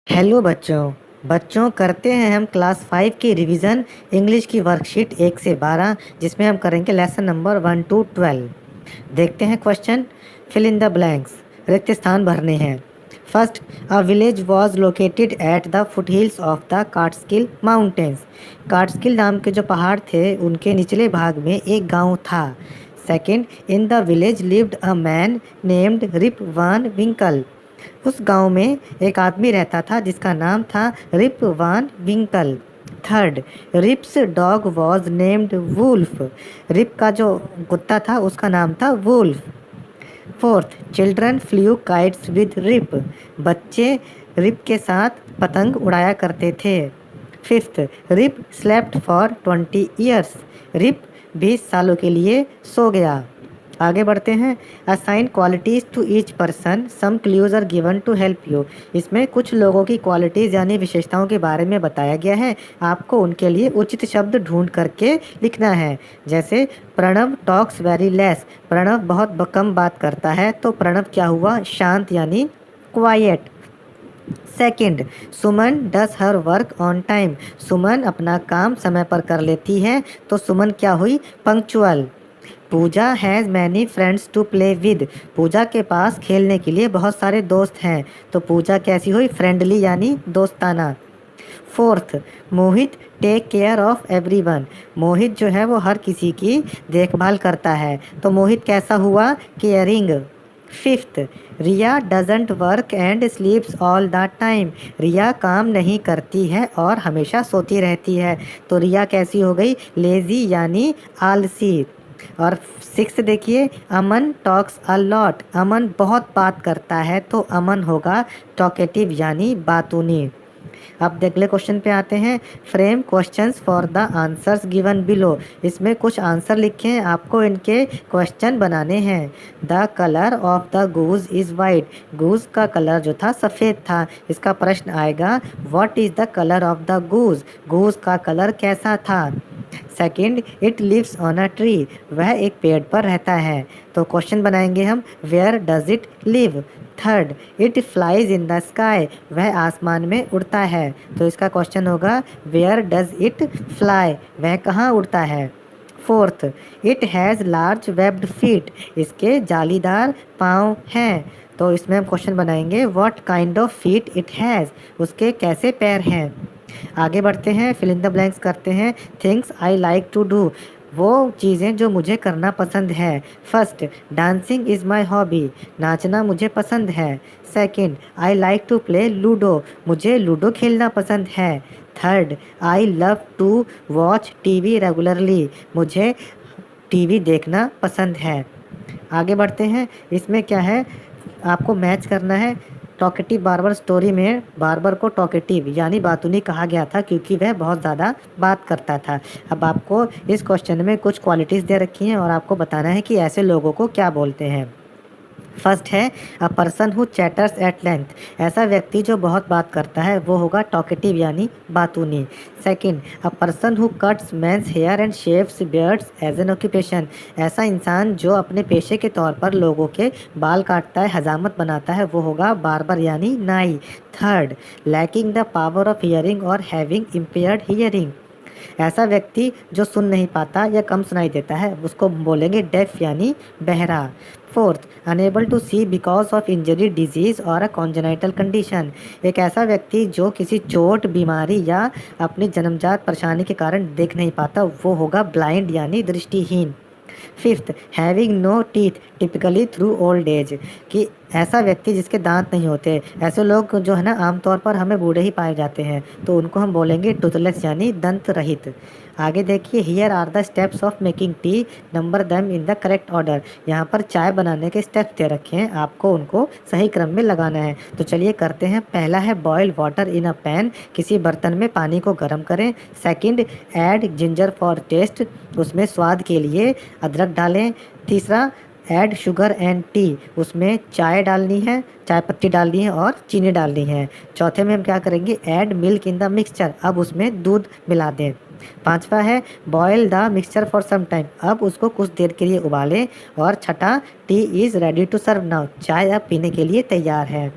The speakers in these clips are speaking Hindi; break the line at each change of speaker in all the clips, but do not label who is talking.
हेलो बच्चों। करते हैं हम क्लास 5 की रिवीजन इंग्लिश की वर्कशीट 1 से 12, जिसमें हम करेंगे लेसन नंबर 1 टू 12। देखते हैं question. Fill in the blanks, रिक्त स्थान भरने हैं। First, a village was located at the foot hills of the Catskill mountains. Catskill नाम के जो पहाड़ थे उनके निचले भाग में एक गांव था। Second, in the village lived a man named Rip Van Winkle. उस गांव में एक आदमी रहता था जिसका नाम था Rip Van Winkle. Third, Rip's dog was named Wolf. Rip का जो कुत्ता था उसका नाम था Wolf. Fourth, children flew kites with Rip. बच्चे रिप के साथ पतंग उड़ाया करते थे। Fifth, Rip slept for 20 years. Rip 20 सालों के लिए सो गया। आगे बढ़ते हैं। Assign qualities to each person, some clues are given to help you. इसमें कुछ लोगों की क्वालिटीज़ यानी विशेषताओं के बारे में बताया गया है। आपको उनके लिए उचित शब्द ढूंढ करके लिखना है। जैसे Pranav talks very less. Pranav बहुत कम बात करता है, तो प्रणव क्या हुआ? शांत यानी quiet. Second, Suman does her work on time. Suman अपना काम समय पर कर लेती है, तो सुमन क्या हुई? Punctual. Pooja has many friends to play with. Pooja के पास खेलने के लिए बहुत सारे दोस्त हैं, तो पूजा कैसी हुई? फ्रेंडली यानी दोस्ताना। Fourth, Mohit take care of everyone. Mohit जो है वो हर किसी की देखभाल करता है, तो मोहित कैसा हुआ? Caring. Fifth, Riya doesn't work and sleeps all the time. Riya काम नहीं करती है और हमेशा सोती रहती है, तो रिया कैसी हो गई? लेजी यानी आलसी। और सिक्स देखिए, अमन टॉक्स अ लॉट। अमन बहुत बात करता है, तो अमन होगा टॉकेटिव यानी बातूनी। अब अगले क्वेश्चन पे आते हैं। Frame questions for the answers given below. इसमें कुछ आंसर लिखे हैं, आपको इनके क्वेश्चन बनाने हैं। The colour of the goose is white. Goose का कलर जो था सफ़ेद था। इसका प्रश्न आएगा, what is the colour of the goose. Goose का कलर कैसा था? Second, it lives on a tree. वह एक पेड़ पर रहता है, तो क्वेश्चन बनाएंगे हम, where does it live. Third, it flies in the sky. वह आसमान में उड़ता है, तो इसका क्वेश्चन होगा, वेयर डज इट फ्लाई। वह कहाँ उड़ता है? Fourth, it has large webbed feet. इसके जालीदार पाँव हैं, तो इसमें हम क्वेश्चन बनाएंगे, what kind of feet it has. उसके कैसे पैर हैं? आगे बढ़ते हैं, फिल इन द ब्लैंक्स करते हैं। Things I like to do. वो चीज़ें जो मुझे करना पसंद है। First, dancing is my hobby. नाचना मुझे पसंद है। Second, I like to play ludo. मुझे लूडो खेलना पसंद है। Third, I love to watch TV regularly. मुझे टीवी देखना पसंद है। आगे बढ़ते हैं, इसमें क्या है, आपको मैच करना है। टॉकेटिव बार्बर स्टोरी में बार्बर को टॉकेटिव यानी बातूनी कहा गया था, क्योंकि वह बहुत ज़्यादा बात करता था। अब आपको इस क्वेश्चन में कुछ क्वालिटीज़ दे रखी हैं और आपको बताना है कि ऐसे लोगों को क्या बोलते हैं। फर्स्ट है, a person who chatters at length. ऐसा व्यक्ति जो बहुत बात करता है वो होगा टॉकेटिव यानी बातूनी। Second, a person who cuts men's hair and shaves beards as an occupation. ऐसा इंसान जो अपने पेशे के तौर पर लोगों के बाल काटता है, हजामत बनाता है, वो होगा बार्बर यानी नाई। Third, lacking the power of hearing और हैविंग इम्पेयर्ड हियरिंग। ऐसा व्यक्ति जो सुन नहीं पाता या कम सुनाई देता है उसको बोलेंगे डेफ यानी बहरा। Fourth, unable to see because of injury disease or a congenital condition. एक ऐसा व्यक्ति जो किसी चोट, बीमारी या अपनी जन्मजात परेशानी के कारण देख नहीं पाता, वो होगा ब्लाइंड यानी दृष्टिहीन। Fifth, having no teeth typically through old age. कि ऐसा व्यक्ति जिसके दांत नहीं होते, ऐसे लोग जो है ना आमतौर पर हमें बूढ़े ही पाए जाते हैं, तो उनको हम बोलेंगे टूथलेस यानी दंत रहित। आगे देखिए, here are the steps of making tea, number them in the correct order. यहाँ पर चाय बनाने के स्टेप्स दे रखे हैं, आपको उनको सही क्रम में लगाना है। तो चलिए करते हैं। पहला है, boil water in a pan. किसी बर्तन में पानी को गर्म करें। Second, add ginger for taste. उसमें स्वाद के लिए अदरक डालें। तीसरा, ऐड शुगर एंड टी। उसमें चाय डालनी है, चाय पत्ती डालनी है और चीनी डालनी है। चौथे में हम क्या करेंगे, add milk in the mixture. अब उसमें दूध मिला दें। पांचवा है, boil the mixture for some time. अब उसको कुछ देर के लिए उबालें। और छठा, tea is ready to serve now. चाय अब पीने के लिए तैयार है।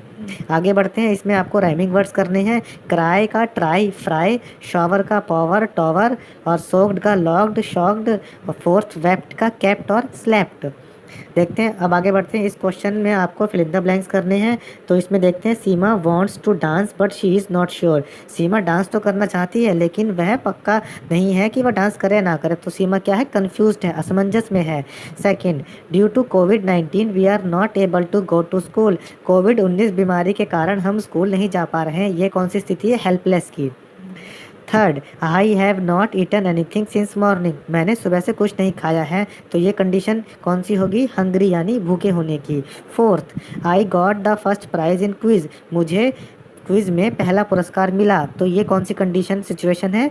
आगे बढ़ते हैं, इसमें आपको राइमिंग वर्ड्स करने हैं। क्राई का ट्राई फ्राई, शॉवर का पॉवर टॉवर, और सोक्ड का लॉक्ड शॉक्ड, और फोर्थ वेप्ट का कैप्ट और स्लैप्ट। देखते हैं, अब आगे बढ़ते हैं। इस क्वेश्चन में आपको फिल इन द ब्लैंक्स करने हैं। तो इसमें देखते हैं, Seema wants to dance but she is not sure. Seema dance तो करना चाहती है लेकिन वह पक्का नहीं है कि वह डांस करे ना करे। तो सीमा क्या है, कंफ्यूज्ड है, असमंजस में है। सेकंड, ड्यू टू कोविड-19 we are not able to go to school. कोविड-19 बीमारी के कारण हम स्कूल नहीं जा पा रहे हैं। ये कौन सी स्थिति है, हेल्पलेस की। Third, I have not eaten anything since morning. मैंने सुबह से कुछ नहीं खाया है। तो ये कंडीशन कौन सी होगी, हंग्री यानी भूखे होने की। Fourth, I got the first prize in quiz. मुझे क्विज में पहला पुरस्कार मिला। तो ये कौन सी कंडीशन सिचुएशन है,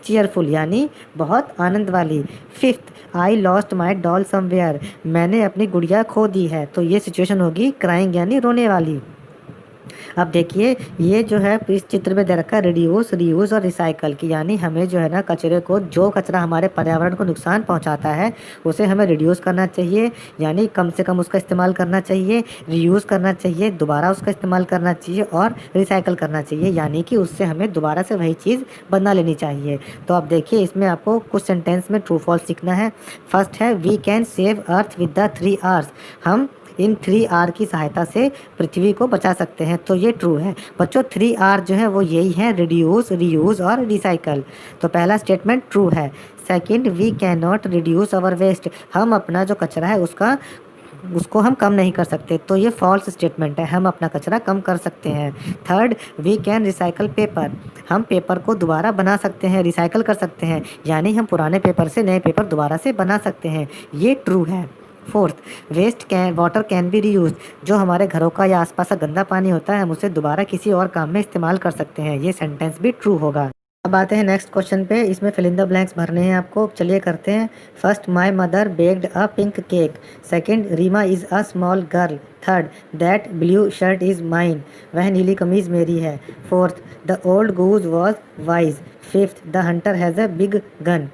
चीयरफुल यानी बहुत आनंद वाली। Fifth, I lost my doll somewhere. मैंने अपनी गुड़िया खो दी है। तो ये सिचुएशन होगी क्राइंग यानी रोने वाली। अब देखिए, ये जो है इस चित्र में दे रखा है रिड्यूस, रीयूज और रिसाइकल की, यानी हमें जो है ना कचरे को, जो कचरा हमारे पर्यावरण को नुकसान पहुंचाता है उसे हमें रिड्यूस करना चाहिए, यानी कम से कम उसका इस्तेमाल करना चाहिए। रीयूज करना चाहिए, दोबारा उसका इस्तेमाल करना चाहिए। और रिसाइकल करना चाहिए, यानी कि उससे हमें दोबारा से वही चीज़ बना लेनी चाहिए। तो अब देखिए, इसमें आपको कुछ सेंटेंस में ट्रू फॉल्स सीखना है। फर्स्ट है, we can save earth with the 3 Rs। हम इन 3 R की सहायता से पृथ्वी को बचा सकते हैं। तो ये ट्रू है बच्चों। 3 R जो है वो यही है, रिड्यूस, रीयूज और रिसाइकल। तो पहला स्टेटमेंट ट्रू है। Second, we can not reduce our waste. हम अपना जो कचरा है उसको हम कम नहीं कर सकते। तो ये फॉल्स स्टेटमेंट है, हम अपना कचरा कम कर सकते हैं। Third, we can recycle paper. हम पेपर को दोबारा बना सकते हैं, रिसाइकल कर सकते हैं, यानी हम पुराने पेपर से नए पेपर दोबारा से बना सकते हैं। ये ट्रू है। Fourth, water can be reuse. जो हमारे घरों का या आसपास का गंदा पानी होता है हम उसे दोबारा किसी और काम में इस्तेमाल कर सकते हैं। ये सेंटेंस भी ट्रू होगा। अब आते हैं नेक्स्ट क्वेश्चन पे। इसमें फिल इन द ब्लैंक्स भरने हैं आपको। चलिए करते हैं। First, my mother baked a pink cake. Second, Reema is a small girl. Third, that blue shirt is mine. वह नीली कमीज़ मेरी है। Fourth, the old goose was wise. Fifth, the hunter has a big gun.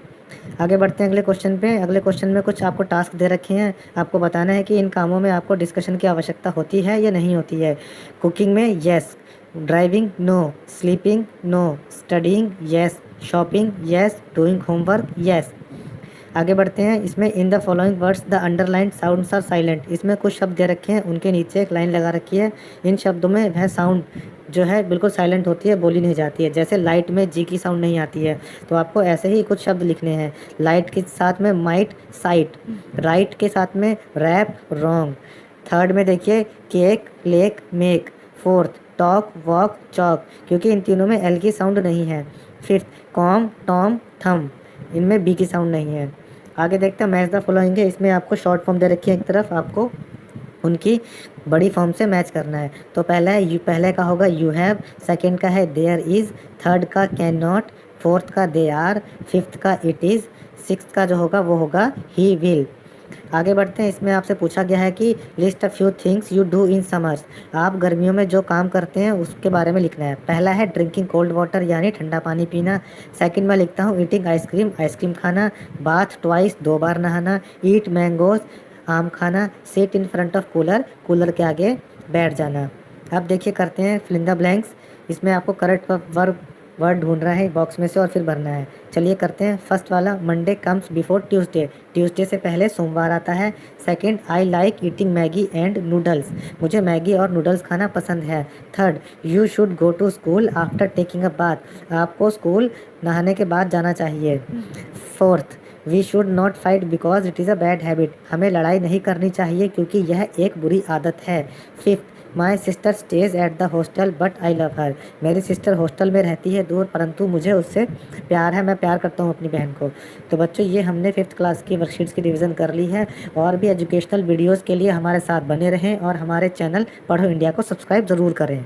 आगे बढ़ते हैं अगले क्वेश्चन पे। अगले क्वेश्चन में कुछ आपको टास्क दे रखे हैं। आपको बताना है कि इन कामों में आपको डिस्कशन की आवश्यकता होती है या नहीं होती है। कुकिंग में yes, driving no, sleeping no, studying yes, shopping yes, doing homework yes. आगे बढ़ते हैं। इसमें in the following words the underlined sounds are silent. इसमें कुछ शब्द दे रखे हैं, उनके नीचे एक लाइन लगा रखी है। इन शब्दों में वह साउंड जो है बिल्कुल साइलेंट होती है, बोली नहीं जाती है। जैसे लाइट में जी की साउंड नहीं आती है। तो आपको ऐसे ही कुछ शब्द लिखने हैं। लाइट के साथ में माइट, साइट। राइट के साथ में रैप, रॉन्ग। थर्ड में देखिए, cake, lake, make. Fourth, talk, walk, chalk, क्योंकि इन तीनों में एल की साउंड नहीं है। फिफ्थ, कॉम, टॉम, थम, इनमें बी की साउंड नहीं है। आगे देखते हैं, मैच द फॉलोइंग है। इसमें आपको शॉर्ट फॉर्म दे रखी है एक तरफ, आपको उनकी बड़ी फॉर्म से मैच करना है। तो पहला है पहले का होगा यू हैव, सेकंड का है देयर इज़, थर्ड का कैन नॉट, फोर्थ का दे आर, फिफ्थ का इट इज़, सिक्स्थ का जो होगा वो होगा ही विल। आगे बढ़ते हैं। इसमें आपसे पूछा गया है कि list a few things you do in summers. आप गर्मियों में जो काम करते हैं उसके बारे में लिखना है। पहला है ड्रिंकिंग कोल्ड वाटर यानी ठंडा पानी पीना। सेकंड में लिखता हूँ ईटिंग आइसक्रीम, आइसक्रीम खाना। बाथ ट्वाइस, 2 बार नहाना। ईट मैंगोज, आम खाना। Sit in front of cooler, cooler के आगे बैठ जाना। अब देखिए करते हैं फिल इन द ब्लैंक्स। इसमें आपको करेक्ट वर्ड ढूंढना है बॉक्स में से और फिर भरना है। चलिए करते हैं। फर्स्ट वाला, Monday comes before Tuesday. Tuesday से पहले सोमवार आता है। Second, I like eating Maggi and noodles. मुझे मैगी और नूडल्स खाना पसंद है। Third, you should go to school after taking a bath. आपको स्कूल नहाने के बाद जाना चाहिए। Fourth, we should not fight because it is a bad habit. हमें लड़ाई नहीं करनी चाहिए क्योंकि यह एक बुरी आदत है। Fifth, my sister stage at the hostel but I love हर। मेरी सिस्टर हॉस्टल में रहती है दूर, परंतु मुझे उससे प्यार है, मैं प्यार करता हूँ अपनी बहन को। तो बच्चों, ये हमने 5th क्लास की वर्कशीट्स की रिवीजन कर ली है। और भी एजुकेशनल वीडियोज़ के लिए हमारे साथ बने रहें और हमारे चैनल पढ़ो इंडिया को सब्सक्राइब ज़रूर करें।